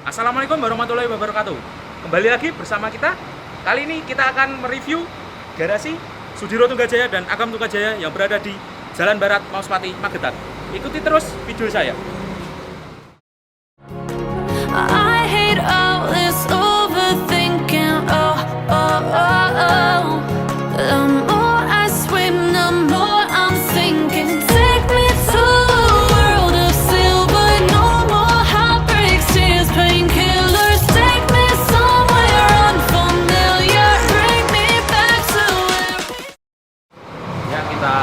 Assalamualaikum warahmatullahi wabarakatuh. Kembali lagi bersama kita. Kali ini kita akan mereview garasi Sudiro Tunggajaya dan Agam Tunggajaya yang berada di Jalan Barat Mauspati, Magetan. Ikuti terus video saya. I hate all this overthinking. Oh, oh, oh, oh. The more I swim, the more I'm sinking. Take me to a world of silver. No more heartbreaks, tears, painkillers. Take me somewhere unfamiliar. Bring me back to where. Ya, kita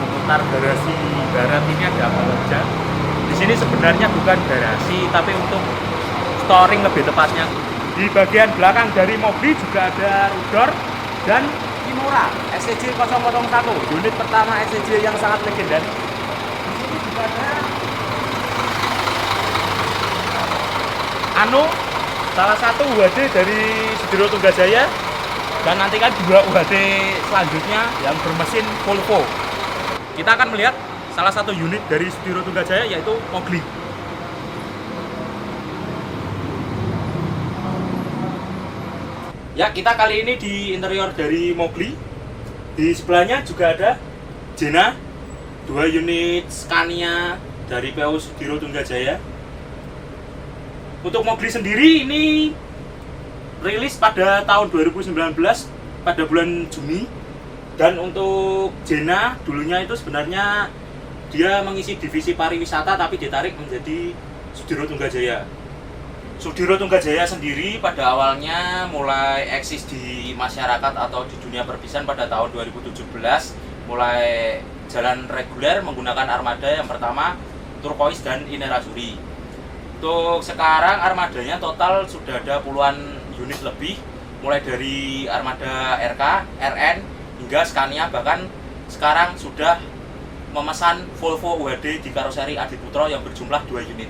memutar garasi barat ini ada apa saja. Di sini sebenarnya bukan garasi, tapi untuk storing lebih tepatnya. Di bagian belakang dari mobil juga ada rudor dan Kimura SCJ 001, unit pertama SCJ yang sangat legendaris. Di sini juga ada salah satu UHD dari Sudiro Tunggajaya, dan nantikan juga UHD selanjutnya yang bermesin Volvo. Kita akan melihat salah satu unit dari Sudiro Tunggajaya, yaitu Mowgli. Ya, kita kali ini di interior dari Mowgli. Di sebelahnya juga ada Jena, 2 unit Scania dari PO Sudiro Tunggajaya. Untuk Mowgli sendiri ini rilis pada tahun 2019 pada bulan Juni. Dan untuk Jena dulunya itu sebenarnya dia mengisi divisi pariwisata tapi ditarik menjadi Sudiro Tunggajaya. Sudiro Tunggajaya sendiri pada awalnya mulai eksis di masyarakat atau di dunia perpisahan pada tahun 2017, mulai jalan reguler menggunakan armada yang pertama Turquoise dan Inerasuri. Untuk sekarang armadanya total sudah ada puluhan unit lebih, mulai dari armada RK, RN hingga Scania, bahkan sekarang sudah memesan Volvo UHD di karoseri Adiputro yang berjumlah 2 unit.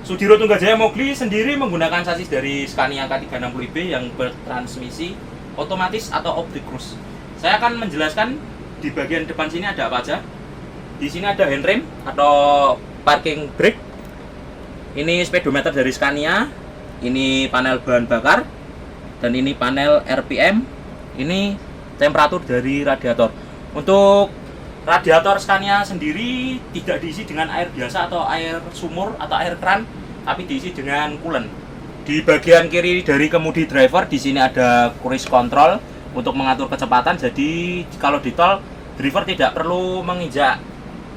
Sudiro Tunggajaya Mowgli sendiri menggunakan sasis dari Scania K360iB yang bertransmisi otomatis atau optic cruise. Saya akan menjelaskan di bagian depan sini ada apa aja. Di sini ada handrem atau parking brake. Ini speedometer dari Scania. Ini panel bahan bakar. Dan ini panel RPM. Ini temperatur dari radiator. Untuk radiator Scania sendiri tidak diisi dengan air biasa atau air sumur atau air kran, tapi diisi dengan coolant. Di bagian kiri dari kemudi driver di sini ada cruise control untuk mengatur kecepatan. Jadi kalau di tol driver tidak perlu menginjak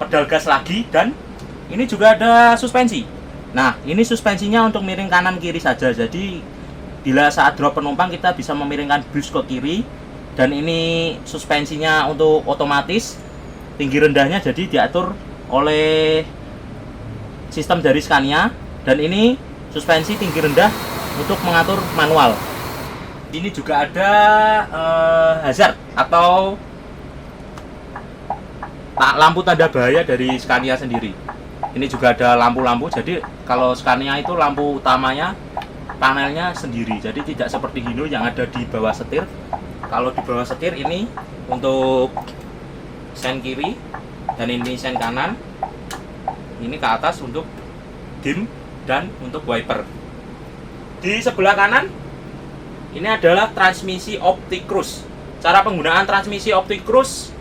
pedal gas lagi, dan ini juga ada suspensi. Nah, ini suspensinya untuk miring kanan kiri saja. Jadi bila saat drop penumpang kita bisa memiringkan bus ke kiri, dan ini suspensinya untuk otomatis. Tinggi rendahnya jadi diatur oleh sistem dari Scania, dan ini suspensi tinggi rendah untuk mengatur manual. Ini juga ada hazard atau lampu tanda bahaya dari Scania sendiri. Ini juga ada lampu-lampu, jadi kalau Scania itu lampu utamanya panelnya sendiri, jadi tidak seperti Hino yang ada di bawah setir. Kalau di bawah setir ini untuk sen kiri, dan ini sen kanan, ini ke atas untuk dim dan untuk wiper. Di sebelah kanan ini adalah transmisi optic cruise. Cara penggunaan transmisi optic cruise,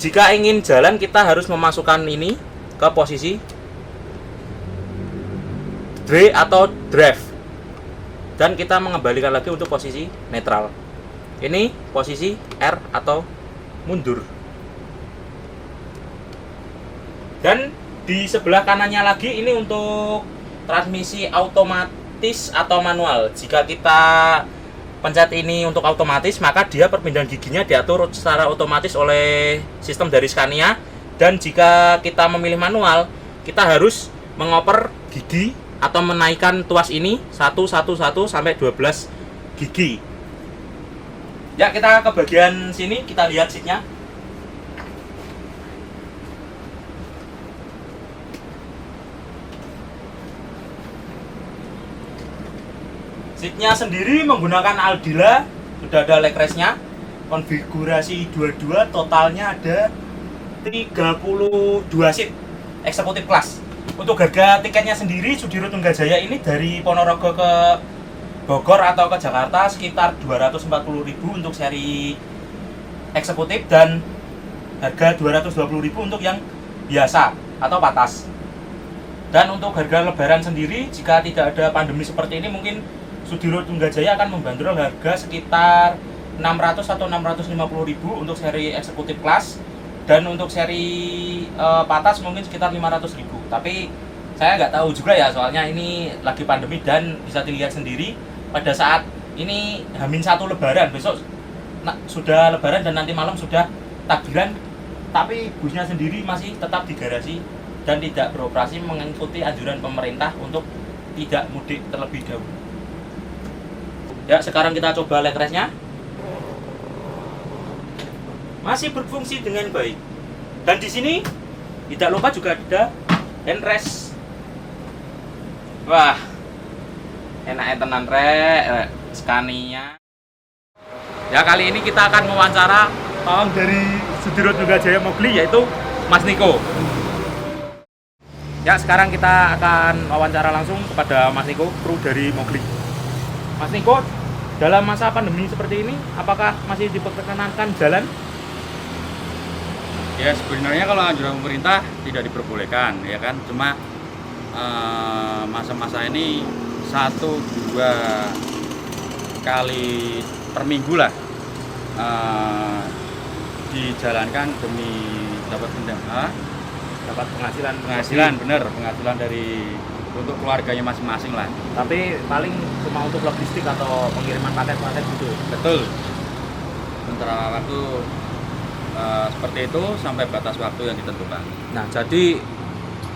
jika ingin jalan kita harus memasukkan ini ke posisi D atau drive, dan kita mengembalikan lagi untuk posisi netral. Ini posisi R atau mundur. Dan di sebelah kanannya lagi ini untuk transmisi otomatis atau manual. Jika kita pencet ini untuk otomatis, maka dia perpindahan giginya diatur secara otomatis oleh sistem dari Scania. Dan jika kita memilih manual, kita harus mengoper gigi atau menaikkan tuas ini 1 sampai 12 gigi. Ya, kita ke bagian sini, kita lihat seatnya. Seatnya sendiri menggunakan Aldila, sudah ada leg rest-nya. Konfigurasi 22, totalnya ada 32 seat eksekutif kelas. Untuk harga tiketnya sendiri Sudirut Tunggajaya ini dari Ponorogo ke Bogor atau ke Jakarta sekitar 240.000 untuk seri eksekutif dan harga 220.000 untuk yang biasa atau patas. Dan untuk harga lebaran sendiri jika tidak ada pandemi seperti ini mungkin Sudirut Tunggajaya akan membandrol harga sekitar 600 atau 650.000 untuk seri eksekutif kelas, dan untuk seri patas mungkin sekitar 500.000. Tapi saya nggak tahu juga ya, soalnya ini lagi pandemi dan bisa dilihat sendiri pada saat ini H-1 lebaran, besok sudah lebaran dan nanti malam sudah takbiran, tapi busnya sendiri masih tetap di garasi dan tidak beroperasi mengikuti anjuran pemerintah untuk tidak mudik terlebih dahulu. Ya, sekarang kita coba leg rest-nya. Masih berfungsi dengan baik. Dan di sini tidak lupa juga ada handrest. Wah, enaknya tenan rek, Scania. Ya, kali ini kita akan mewawancara pawang dari Sudirut Tunggajaya Mowgli, yaitu Mas Niko. Ya, sekarang kita akan wawancara langsung kepada Mas Niko, kru dari Mowgli. Mas Niko, dalam masa pandemi seperti ini, apakah masih diperkenankan jalan? Ya, sebenarnya kalau anjuran pemerintah tidak diperbolehkan, ya kan. Cuma masa-masa ini 1-2 kali per minggu lah dijalankan demi dapat Dapat penghasilan, bener, penghasilan dari untuk keluarganya masing-masing lah. Tapi paling cuma untuk logistik atau pengiriman paket-paket gitu. Betul. Sementara waktu seperti itu sampai batas waktu yang ditentukan. Nah, jadi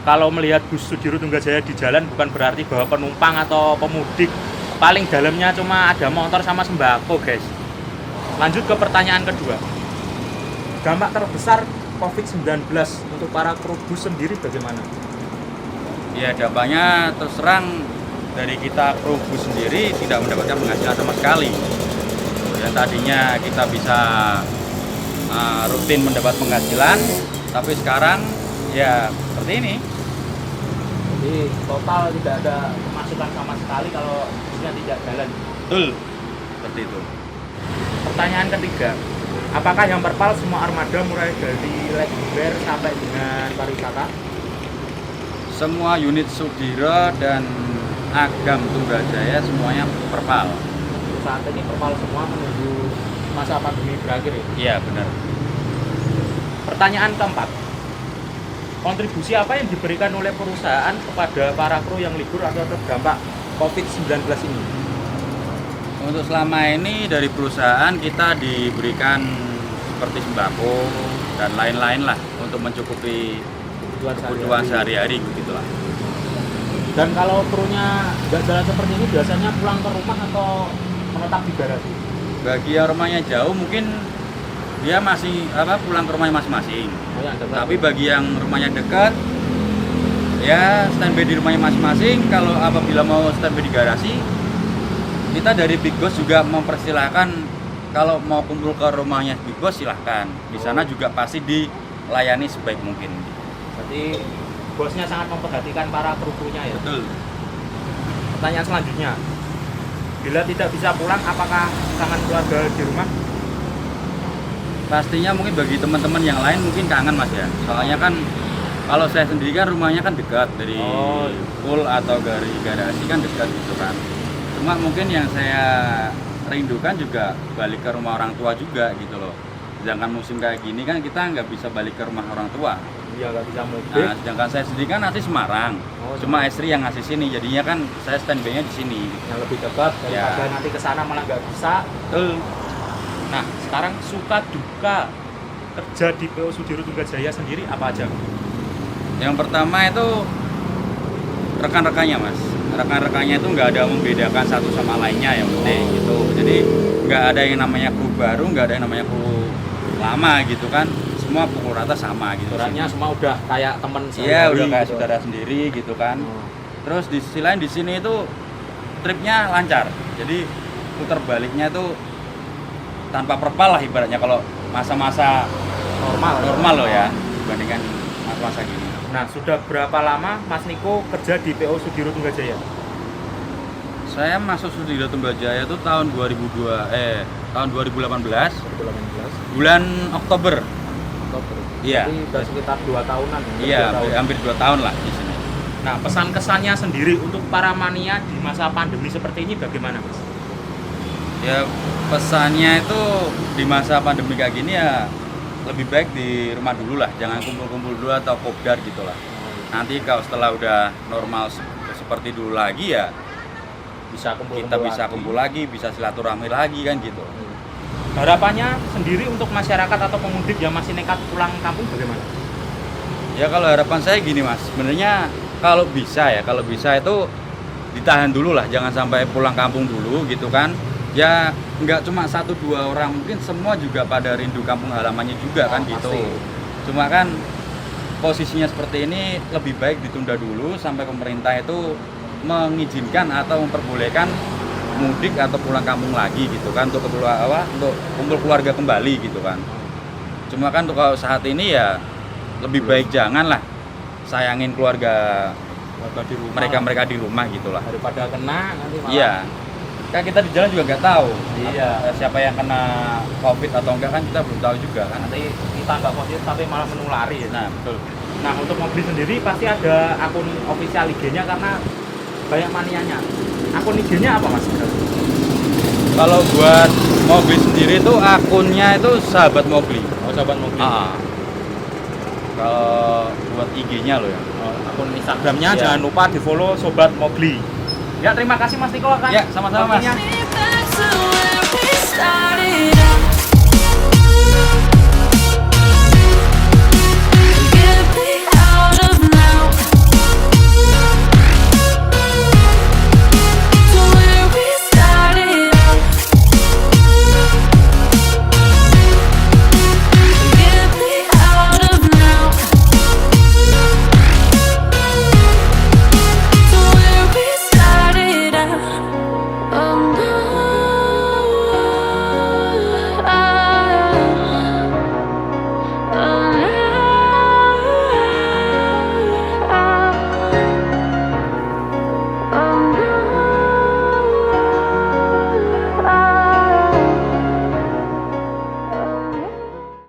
kalau melihat bus Sudirut Tunggajaya di jalan bukan berarti bahwa penumpang atau pemudik paling dalamnya cuma ada motor sama sembako, guys. Lanjut ke pertanyaan kedua. Dampak terbesar COVID-19 untuk para kru bus sendiri bagaimana? Ya, dampaknya terus terang dari kita kru bus sendiri tidak mendapatkan penghasilan sama sekali. Yang tadinya kita bisa rutin mendapat penghasilan, tapi sekarang ya seperti ini. Jadi total tidak ada pemasukan sama sekali kalau busnya tidak jalan. Betul, seperti itu. Pertanyaan ketiga, apakah yang perpal semua armada mulai dari reguler sampai dengan pariwisata? Semua unit Sudiro dan Agam Tunggajaya semuanya perpal. Saat ini perpal semua menunggu masa pandemi berakhir ya? Iya, benar. Pertanyaan keempat, kontribusi apa yang diberikan oleh perusahaan kepada para kru yang libur atau terdampak COVID-19 ini? Untuk selama ini dari perusahaan kita diberikan seperti sembako dan lain-lain lah untuk mencukupi kebutuhan sehari-hari begitulah. Dan kalau krunya nggak jalan seperti ini biasanya pulang ke rumah atau menetap di garasi? Bagi yang rumahnya jauh mungkin dia masih pulang ke rumahnya masing-masing. Oh, yang dekat. Tapi bagi yang rumahnya dekat ya standby di rumahnya masing-masing. Kalau apabila mau standby di garasi, kita dari Big Boss juga mempersilahkan kalau mau kumpul ke rumahnya Big Boss silahkan. Di sana juga pasti dilayani sebaik mungkin. Berarti bosnya sangat memperhatikan para kru-krunya ya? Betul. Pertanyaan selanjutnya, bila tidak bisa pulang, apakah kangen keluarga di rumah? Pastinya mungkin bagi teman-teman yang lain mungkin kangen Mas ya. Soalnya kan kalau saya sendiri kan rumahnya kan dekat dari pool atau dari garasi kan dekat gitu kan. Cuma mungkin yang saya rindukan juga balik ke rumah orang tua juga gitu loh. Sedangkan musim kayak gini kan kita nggak bisa balik ke rumah orang tua. Iya, nggak bisa mudik. Nah, sedangkan saya sendiri kan asli Semarang. Cuma istri yang ngasih sini, jadinya kan saya standby-nya di sini. Yang lebih dekat daripada Ya. nanti ke sana malah nggak bisa. Nah, sekarang suka duka kerja di PO Sudirut Tunggajaya sendiri apa aja? Yang pertama itu rekan-rekannya Mas. Rekan-rekannya itu nggak ada membedakan satu sama lainnya yang penting gitu. Jadi nggak ada yang namanya kru baru, nggak ada yang namanya kru lama gitu kan. Semua pukul rata sama gitu. Aturannya semua udah kayak temen Iya, sehari-hari udah kayak gitu. saudara sendiri gitu kan. Terus di sisi lain di sini itu tripnya lancar. Jadi putar baliknya itu tanpa perpal lah ibaratnya kalau masa-masa Normal normal loh ya dibandingkan masa-masa gini. Nah, sudah berapa lama Mas Niko kerja di PO Sudiro Tunggajaya? Saya masuk Sudiro Tunggajaya itu tahun 2018 2018. bulan Oktober. Oktober. Iya. Jadi sudah sekitar 2 tahunan. Iya, 2 tahun. hampir 2 tahun lah di sini. Nah, pesan kesannya sendiri untuk para mania di masa pandemi seperti ini bagaimana, Mas? Ya pesannya itu di masa pandemi kayak gini ya lebih baik di rumah dulu lah, jangan kumpul-kumpul dulu atau kopdar gitu lah. Nanti kalau setelah udah normal seperti dulu lagi ya Bisa kumpul kita bisa kumpul lagi, bisa silaturahmi lagi kan gitu. Harapannya sendiri untuk masyarakat atau pemudik yang masih nekat pulang kampung bagaimana? Ya kalau harapan saya gini Mas, sebenarnya kalau bisa itu ditahan dulu lah, jangan sampai pulang kampung dulu gitu kan. Ya nggak cuma 1-2 orang, mungkin semua juga pada rindu kampung halamannya juga kan gitu. Pasti. Cuma kan posisinya seperti ini lebih baik ditunda dulu sampai pemerintah itu mengizinkan atau memperbolehkan mudik atau pulang kampung lagi gitu kan, untuk untuk kumpul keluarga kembali gitu kan. Cuma kan kalau saat ini ya lebih baik janganlah, sayangin keluarga Di rumah, mereka di rumah gitulah. daripada kena nanti malah. Iya. Kan kita di jalan juga nggak tahu. Iya. Siapa yang kena COVID atau enggak kan kita belum tahu juga kan. Nanti kita nggak positif tapi malah menulari ya. Nah, betul. Nah, untuk mobil sendiri pasti ada akun official IG-nya karena banyak manianya. Akun IG-nya apa, Mas? Kalau buat mobil sendiri itu akunnya itu Sahabat Mobli. Oh, Sahabat Mobil. Kalau buat IG-nya loh ya. Akun Instagramnya Iya. jangan lupa di-follow Sobat Mobli. Ya, terima kasih Mas Niko kan. Ya, sama-sama, Mas. waktunya. Me back to where we started out.